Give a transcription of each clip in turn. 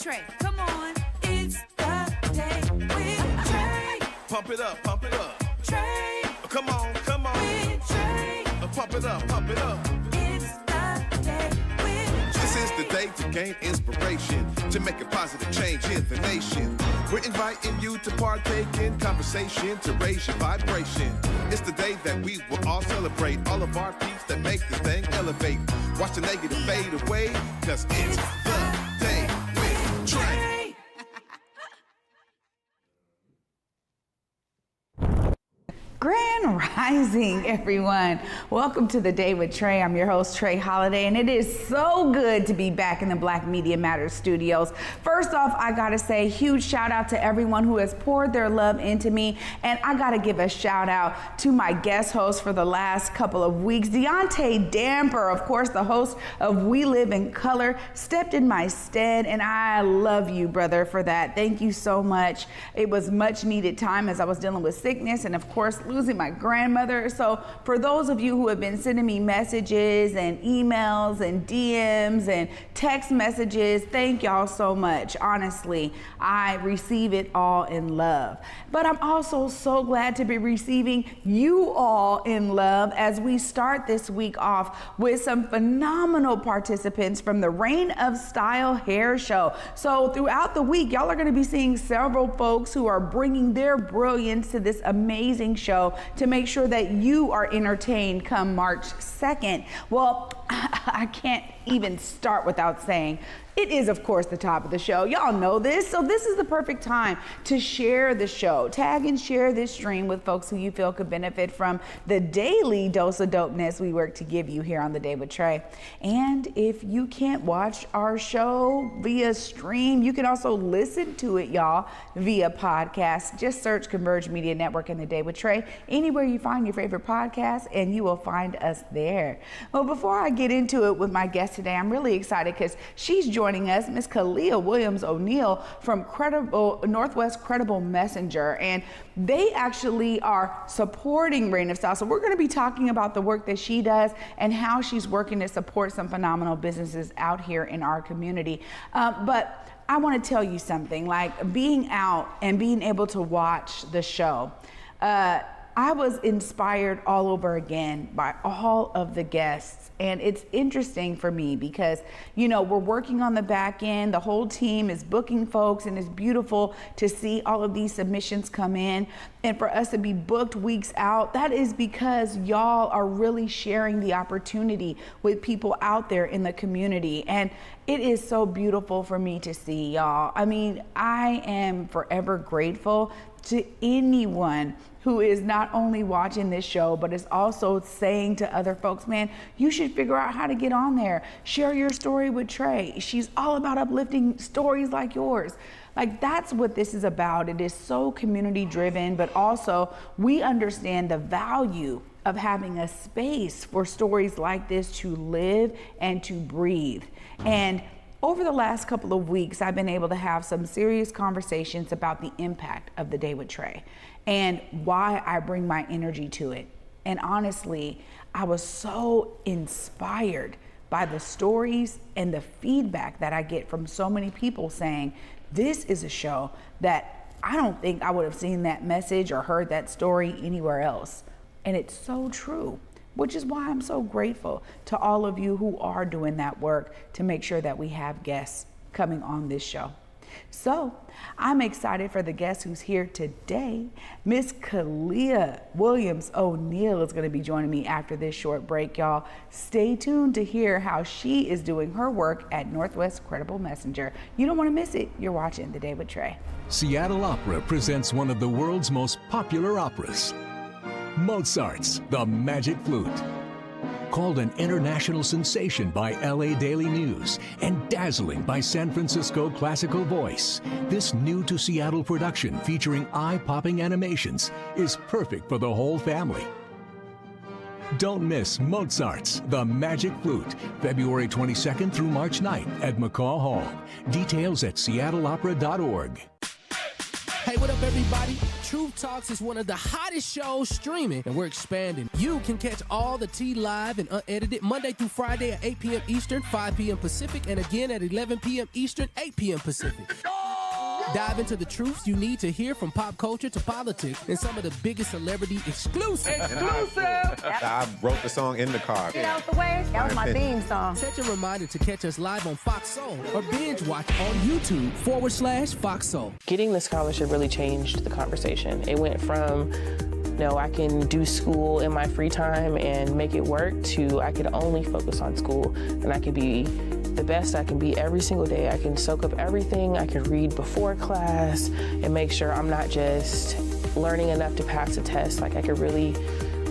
Trae. Come on, it's the day with Trae. Pump it up, pump it up. Trae. Come on, come on. With Trae. Pump it up, pump it up. It's the day with Trae. This is the day to gain inspiration, to make a positive change in the nation. We're inviting you to partake in conversation, to raise your vibration. It's the day that we will all celebrate all of our peeps that make this thing elevate. Watch the negative fade away, cause it's the day with Trae. Grand Rising, everyone. Welcome to the Day with Trae. I'm your host, Trae Holiday, and it is so good to be back in the Black Media Matters studios. First off, I gotta say huge shout out to everyone who has poured their love into me, and I gotta give a shout out to my guest host for the last couple of weeks, Deontay Damper, of course, the host of We Live in Color, stepped in my stead, and I love you, brother, for that. Thank you so much. It was much needed time as I was dealing with sickness and, of course, losing my grandmother. So for those of you who have been sending me messages and emails and DMs and text messages, thank y'all so much. Honestly, I receive it all in love. But I'm also so glad to be receiving you all in love as we start this week off with some phenomenal participants from the Reign of Style hair show. So throughout the week, y'all are going to be seeing several folks who are bringing their brilliance to this amazing show to make sure that you are entertained come March 2nd. Well, I can't even start without saying it is, of course, the top of the show. Y'all know this. So this is the perfect time to share the show. Tag and share this stream with folks who you feel could benefit from the daily dose of dopeness we work to give you here on The Day with Trae. And if you can't watch our show via stream, you can also listen to it, y'all, via podcast. Just search Converge Media Network and The Day with Trae anywhere you find your favorite podcast, and you will find us there. Well, before I get into it with my guest today, I'm really excited because she's joining us, Miss Khalia Williams-O'Neal from Northwest Credible Messenger, and they actually are supporting Reign of Style. So we're going to be talking about the work that she does and how she's working to support some phenomenal businesses out here in our community. But I want to tell you something, like being out and being able to watch the show, I was inspired all over again by all of the guests. And it's interesting for me because, you know, we're working on the back end. The whole team is booking folks, and it's beautiful to see all of these submissions come in. And for us to be booked weeks out, that is because y'all are really sharing the opportunity with people out there in the community. And it is so beautiful for me to see, y'all. I mean, I am forever grateful to anyone who is not only watching this show, but is also saying to other folks, man, you should figure out how to get on there. Share your story with Trae. She's all about uplifting stories like yours. Like, that's what this is about. It is so community driven, but also we understand the value of having a space for stories like this to live and to breathe. And over the last couple of weeks, I've been able to have some serious conversations about the impact of The Day with Trae and why I bring my energy to it. And honestly, I was so inspired by the stories and the feedback that I get from so many people saying, this is a show that I don't think I would have seen that message or heard that story anywhere else. And it's so true, which is why I'm so grateful to all of you who are doing that work to make sure that we have guests coming on this show. So I'm excited for the guest who's here today. Miss Khalia Williams-O'Neal is going to be joining me after this short break, y'all. Stay tuned to hear how she is doing her work at Northwest Credible Messenger. You don't want to miss it. You're watching The Day with Trae. Seattle Opera presents one of the world's most popular operas, Mozart's The Magic Flute. Called an international sensation by LA Daily News and dazzling by San Francisco Classical Voice, this new to Seattle production featuring eye-popping animations is perfect for the whole family. Don't miss Mozart's The Magic Flute, February 22nd through March 9th at McCaw Hall. Details at seattleopera.org. Hey, what up, everybody? Truth Talks is one of the hottest shows streaming, and we're expanding. You can catch all the tea live and unedited Monday through Friday at 8 p.m. Eastern, 5 p.m. Pacific, and again at 11 p.m. Eastern, 8 p.m. Pacific. Dive into the truths you need to hear, from pop culture to politics and some of the biggest celebrity exclusives. I wrote the song in the car. Get out the way. That was my theme song. Set your reminder to catch us live on Fox Soul or binge watch on YouTube/Fox Soul. Getting the scholarship really changed the conversation. It went from, no, I can do school in my free time and make it work, to I could only focus on school and I could be the best I can be every single day. I can soak up everything. I can read before class and make sure I'm not just learning enough to pass a test. Like, I could really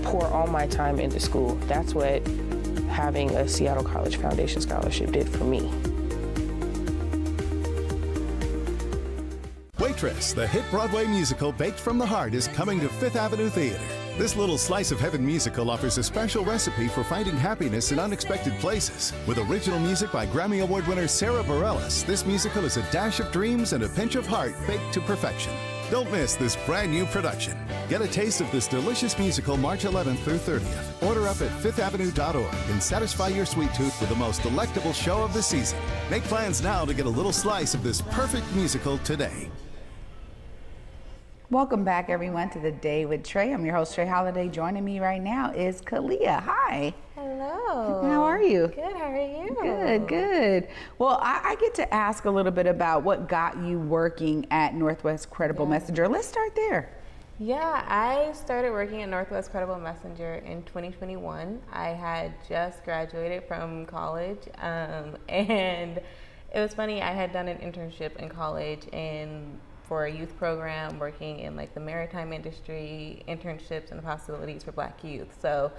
pour all my time into school. That's what having a Seattle College Foundation scholarship did for me. Waitress, the hit Broadway musical baked from the heart, is coming to Fifth Avenue Theater. This little slice of heaven musical offers a special recipe for finding happiness in unexpected places. With original music by Grammy Award winner Sarah Bareilles, this musical is a dash of dreams and a pinch of heart baked to perfection. Don't miss this brand new production. Get a taste of this delicious musical March 11th through 30th. Order up at fifthavenue.org and satisfy your sweet tooth with the most delectable show of the season. Make plans now to get a little slice of this perfect musical today. Welcome back, everyone, to The Day with Trae. I'm your host, Trae Holiday. Joining me right now is Khalia. Hi. Hello. How are you? Good, how are you? Good, good. Well, I get to ask a little bit about what got you working at Northwest Credible Messenger. Let's start there. Yeah, I started working at Northwest Credible Messenger in 2021. I had just graduated from college, and it was funny. I had done an internship in college for a youth program, working in like the maritime industry, internships and the possibilities for Black youth. So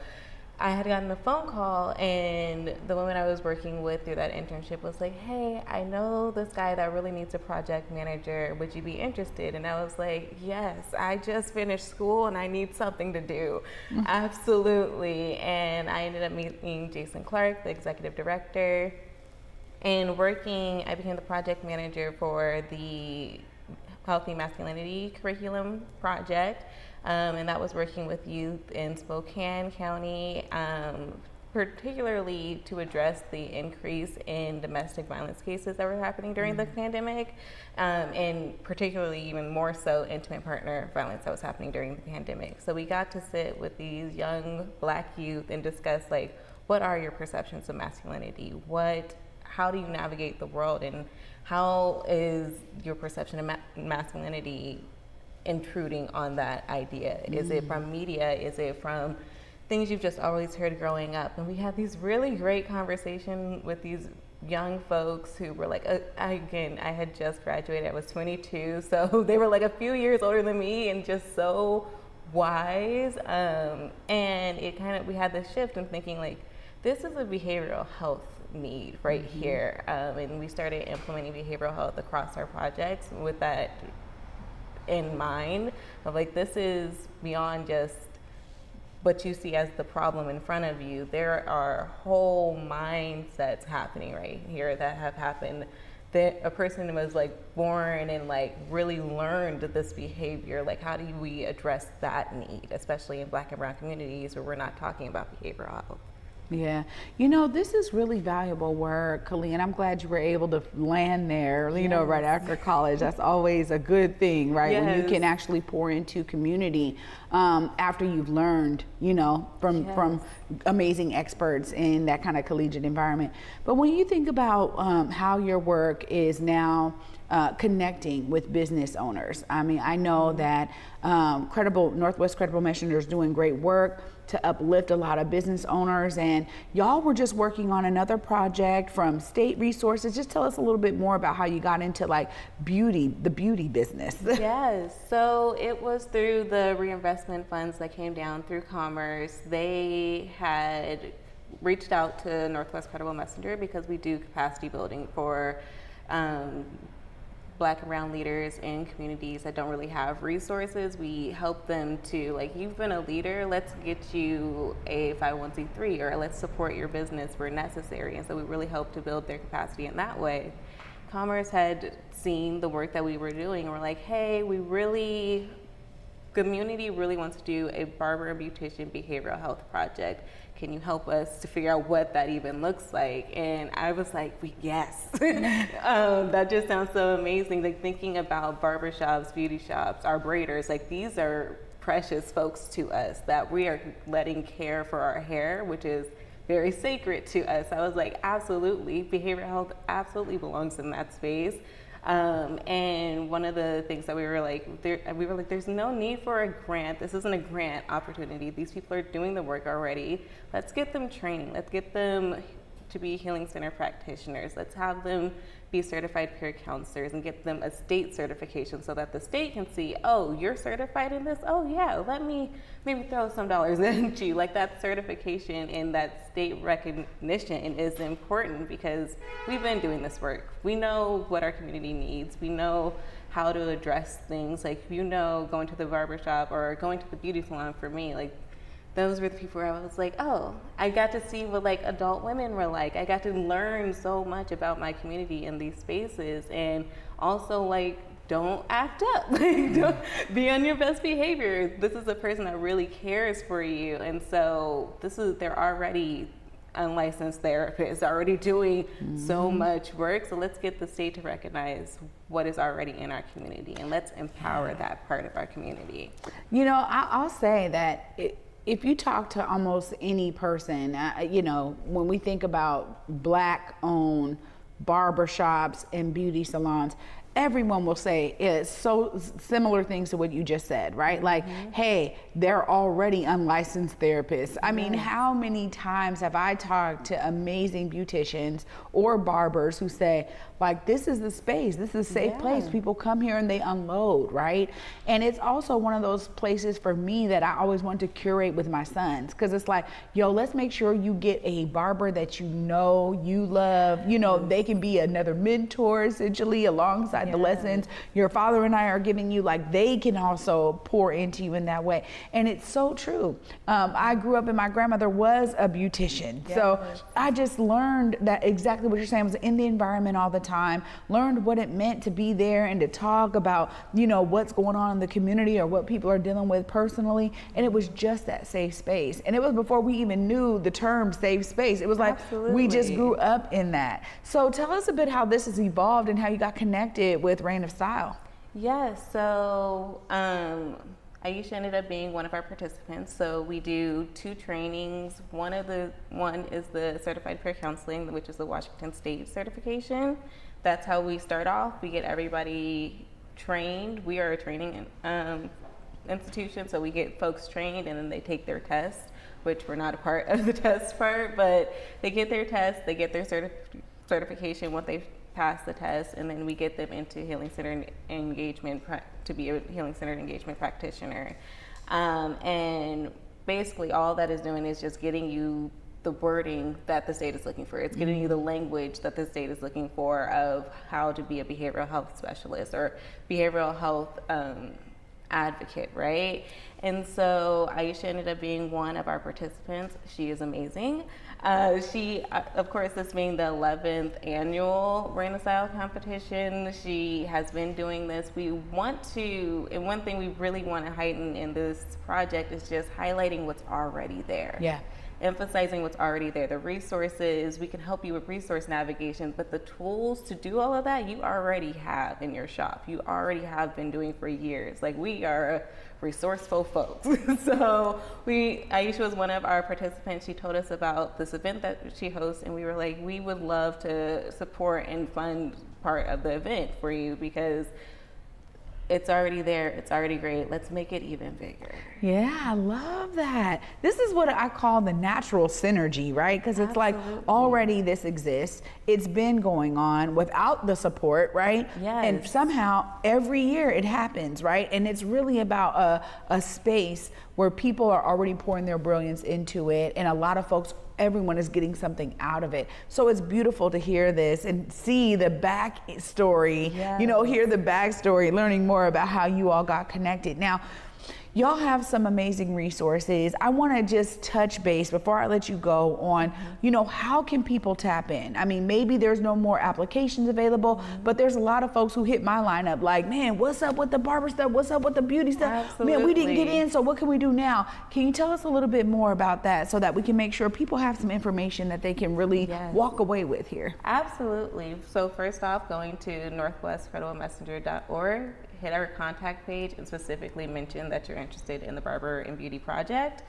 I had gotten a phone call, and the woman I was working with through that internship was like, hey, I know this guy that really needs a project manager. Would you be interested? And I was like, yes, I just finished school and I need something to do. Absolutely. And I ended up meeting Jason Clark, the executive director, and I became the project manager for the Healthy Masculinity Curriculum Project, and that was working with youth in Spokane County, particularly to address the increase in domestic violence cases that were happening during the pandemic, and particularly even more so intimate partner violence that was happening during the pandemic. So we got to sit with these young Black youth and discuss, like, what are your perceptions of masculinity? How do you navigate the world, and how is your perception of masculinity intruding on that idea? Is it from media? Is it from things you've just always heard growing up? And we had these really great conversations with these young folks who were like, I had just graduated, I was 22, so they were like a few years older than me and just so wise. And we had this shift in thinking, like, this is a behavioral health need right here, and we started implementing behavioral health across our projects with that in mind, of like, this is beyond just what you see as the problem in front of you. There are whole mindsets happening right here that have happened, that a person was like born and like really learned this behavior. Like, how do we address that need, especially in Black and brown communities where we're not talking about behavioral health? Yeah, this is really valuable work, Khalia, and I'm glad you were able to land there, right after college. That's always a good thing, right? Yes. When you can actually pour into community after you've learned, from amazing experts in that kind of collegiate environment. But when you think about how your work is now connecting with business owners, I mean, I know that Northwest Credible Messenger is doing great work to uplift a lot of business owners, and y'all were just working on another project from state resources. Just tell us a little bit more about how you got into like the beauty business. Yes, so it was through the reinvestment funds that came down through Commerce. They had reached out to Northwest Credible Messenger because we do capacity building for Black and brown leaders in communities that don't really have resources. We help them to, like, you've been a leader, let's get you a 501c3, or let's support your business where necessary. And so we really help to build their capacity in that way. Commerce had seen the work that we were doing and were like, hey, we really community really wants to do a barber and beautician behavioral health project. Can you help us to figure out what that even looks like? And I was like, yes. That just sounds so amazing. Like thinking about barbershops, beauty shops, our braiders, like these are precious folks to us that we are letting care for our hair, which is very sacred to us. I was like, absolutely, behavioral health absolutely belongs in that space. And one of the things that we were like, there's no need for a grant. This isn't a grant opportunity. These people are doing the work already. Let's get them training. Let's get them to be healing center practitioners. Let's have them be certified peer counselors and get them a state certification so that the state can see, oh, you're certified in this? Oh yeah, let me maybe throw some dollars into you. Like that certification and that state recognition is important because we've been doing this work. We know what our community needs. We know how to address things. Like, going to the barbershop or going to the beauty salon for me, like those were the people where I was like, oh, I got to see what like adult women were like. I got to learn so much about my community in these spaces, and also like, don't act up. Like, don't be on your best behavior. This is a person that really cares for you, and so they're already unlicensed therapists, already doing so much work. So let's get the state to recognize what is already in our community, and let's empower that part of our community. I'll say that if you talk to almost any person, when we think about Black-owned barbershops and beauty salons, everyone will say so similar things to what you just said, right? Like, hey, they're already unlicensed therapists. I mean, how many times have I talked to amazing beauticians or barbers who say, like, this is the space, this is a safe place. People come here and they unload, right? And it's also one of those places for me that I always want to curate with my sons, because it's like, yo, let's make sure you get a barber that you love, they can be another mentor essentially alongside the lessons your father and I are giving you. Like, they can also pour into you in that way. And it's so true. I grew up and my grandmother was a beautician. So I just learned that exactly what you're saying, was in the environment all the time, learned what it meant to be there and to talk about, what's going on in the community or what people are dealing with personally. And it was just that safe space. And it was before we even knew the term safe space. It was like, we just grew up in that. So tell us a bit how this has evolved and how you got connected with Reign of Style. Yes, so Aisha ended up being one of our participants. So we do 2 trainings. One is the Certified Peer Counseling, which is the Washington State certification. That's how we start off. We get everybody trained. We are a training institution, so we get folks trained and then they take their test, which we're not a part of the test part, but they get their test, they get their certification once they've passed the test, and then we get them into healing center engagement to be a healing center engagement practitioner. And basically all that is doing is just getting you the wording that the state is looking for. It's getting you the language that the state is looking for of how to be a behavioral health specialist or behavioral health advocate, right? And so Aisha ended up being one of our participants. She is amazing. She, of course, this being the 11th annual Reign of Style competition, she has been doing this. We want to, and one thing we really want to heighten in this project is just highlighting what's already there. Yeah. Emphasizing what's already there, the resources. We can help you with resource navigation, but the tools to do all of that, you already have in your shop. You already have been doing for years. Like, we are resourceful folks. So Aisha was one of our participants. She told us about this event that she hosts, and we were like, we would love to support and fund part of the event for you because it's already there. It's already great. Let's make it even bigger. Yeah, I love that. This is what I call the natural synergy, right? Because it's like already this exists. It's been going on without the support, right? Yes. And somehow every year it happens, right? And it's really about a space where people are already pouring their brilliance into it, and a lot of folks, everyone is getting something out of it. So it's beautiful to hear this and see the backstory, hear the backstory, learning more about how you all got connected. Now, y'all have some amazing resources. I want to just touch base before I let you go on, how can people tap in? I mean, maybe there's no more applications available, but there's a lot of folks who hit my lineup like, man, what's up with the barber stuff? What's up with the beauty stuff? Absolutely. Man, we didn't get in, so what can we do now? Can you tell us a little bit more about that so that we can make sure people have some information that they can really walk away with here? Absolutely. So first off, going to northwestcrediblemessenger.org, hit our contact page and specifically mention that you're interested in the Barber and Beauty Project.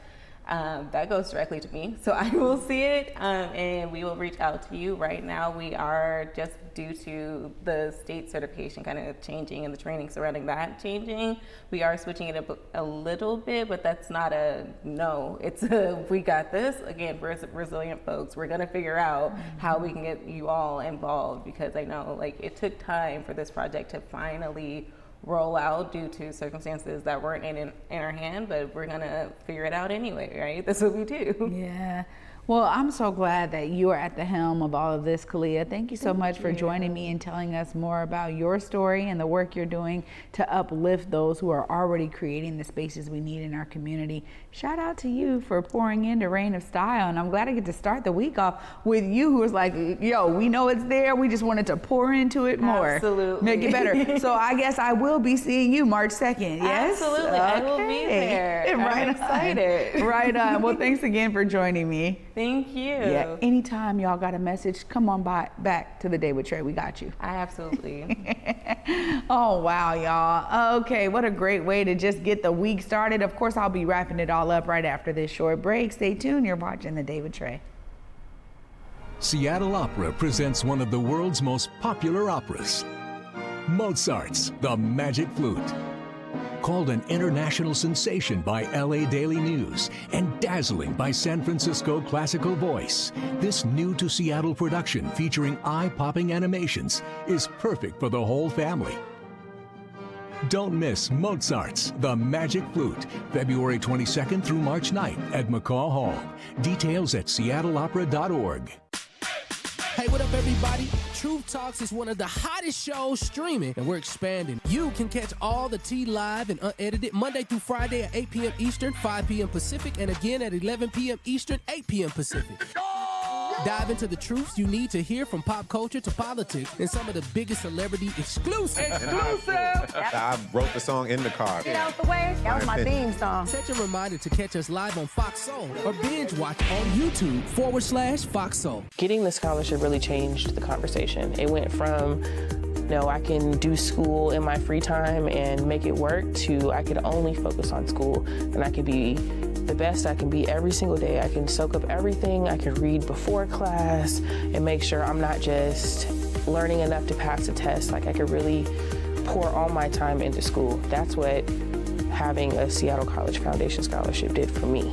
That goes directly to me, so I will see it and we will reach out to you. Right now, we are just due to the state certification kind of changing and the training surrounding that changing. We are switching it up a little bit, but that's not a no. It's a we got this. Again, we're resilient folks. We're gonna figure out how we can get you all involved, because I know it took time for this project to finally roll out due to circumstances that weren't in our hand, but we're gonna figure it out anyway, right? That's what we do. Yeah. Well, I'm so glad that you are at the helm of all of this, Khalia. Thank you so much for joining me and telling us more about your story and the work you're doing to uplift those who are already creating the spaces we need in our community. Shout out to you for pouring into Reign of Style. And I'm glad I get to start the week off with you, who was like, yo, we know it's there. We just wanted to pour into it more. Absolutely. Make it better. So I guess I will be seeing you March 2nd. Yes? Absolutely. Okay. I will be there. Right I'm excited. Right on. Well, thanks again for joining me. Thank you. Yeah. Anytime y'all got a message, come on back to the Day with Trae. We got you. I absolutely. Oh, wow, y'all. Okay, what a great way to just get the week started. Of course, I'll be wrapping it all up right after this short break. Stay tuned. You're watching the Day with Trae. Seattle Opera presents one of the world's most popular operas, Mozart's The Magic Flute. Called an international sensation by LA Daily News and dazzling by San Francisco classical voice, this new to Seattle production featuring eye-popping animations is perfect for the whole family. Don't miss Mozart's The Magic Flute, February 22nd through March 9th at McCaw Hall. Details at seattleopera.org. Hey, what up, everybody? Truth Talks is one of the hottest shows streaming, and we're expanding. You can catch all the tea live and unedited Monday through Friday at 8 p.m. Eastern, 5 p.m. Pacific, and again at 11 p.m. Eastern, 8 p.m. Pacific. Dive into the truths you need to hear, from pop culture to politics and some of the biggest celebrity exclusive. I wrote the song in the car. Get out the way. That was my theme song. Set your reminder to catch us live on Fox Soul or binge watch on YouTube/Fox Soul. Getting the scholarship really changed the conversation. It went from, I can do school in my free time and make it work, to I could only focus on school and I could be the best I can be every single day. I can soak up everything. I can read before class and make sure I'm not just learning enough to pass a test. I could really pour all my time into school. That's what having a Seattle College Foundation Scholarship did for me.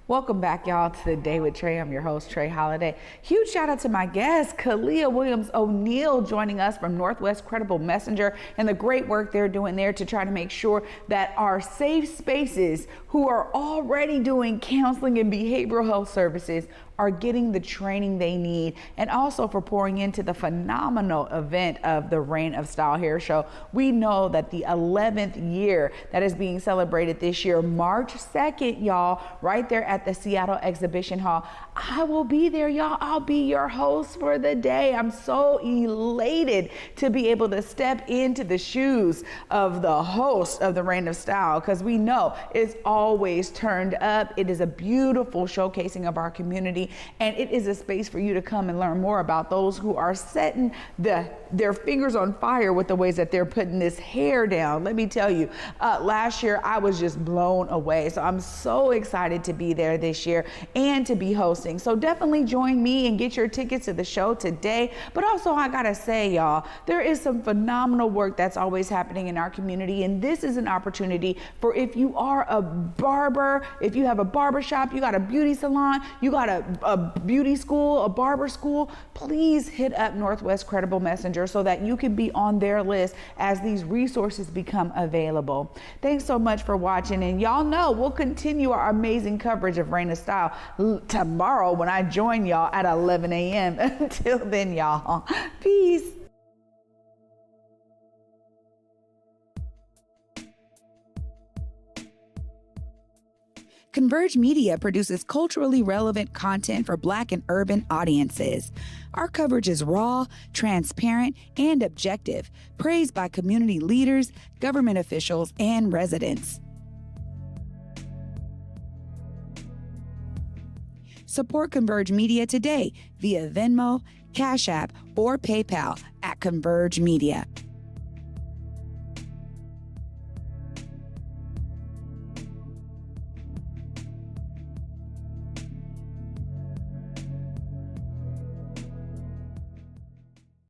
Welcome back, y'all, to the Day with Trae. I'm your host, Trae Holiday. Huge shout out to my guest, Khalia Williams-O'Neal, joining us from Northwest Credible Messenger, and the great work they're doing there to try to make sure that our safe spaces, who are already doing counseling and behavioral health services, are getting the training they need, and also for pouring into the phenomenal event of the Reign of Style Hair Show. We know that the 11th year that is being celebrated this year, March 2nd, y'all, right there at the Seattle Exhibition Hall. I will be there, y'all. I'll be your host for the day. I'm so elated to be able to step into the shoes of the host of the Reign of Style, because we know it's always turned up. It is a beautiful showcasing of our community, and it is a space for you to come and learn more about those who are setting their fingers on fire with the ways that they're putting this hair down. Let me tell you, last year I was just blown away. So I'm so excited to be there this year and to be hosting. So definitely join me and get your tickets to the show today. But also, I gotta say, y'all, there is some phenomenal work that's always happening in our community, and this is an opportunity for, if you are a barber, if you have a barber shop, you got a beauty salon, you got a beauty school, a barber school, please hit up Northwest Credible Messenger so that you can be on their list as these resources become available. Thanks so much for watching, and y'all know we'll continue our amazing coverage of Reign of Style tomorrow when I join y'all at 11 a.m. Until then, y'all, peace. Converge Media produces culturally relevant content for Black and urban audiences. Our coverage is raw, transparent, and objective, praised by community leaders, government officials, and residents. Support Converge Media today via Venmo, Cash App, or PayPal at Converge Media.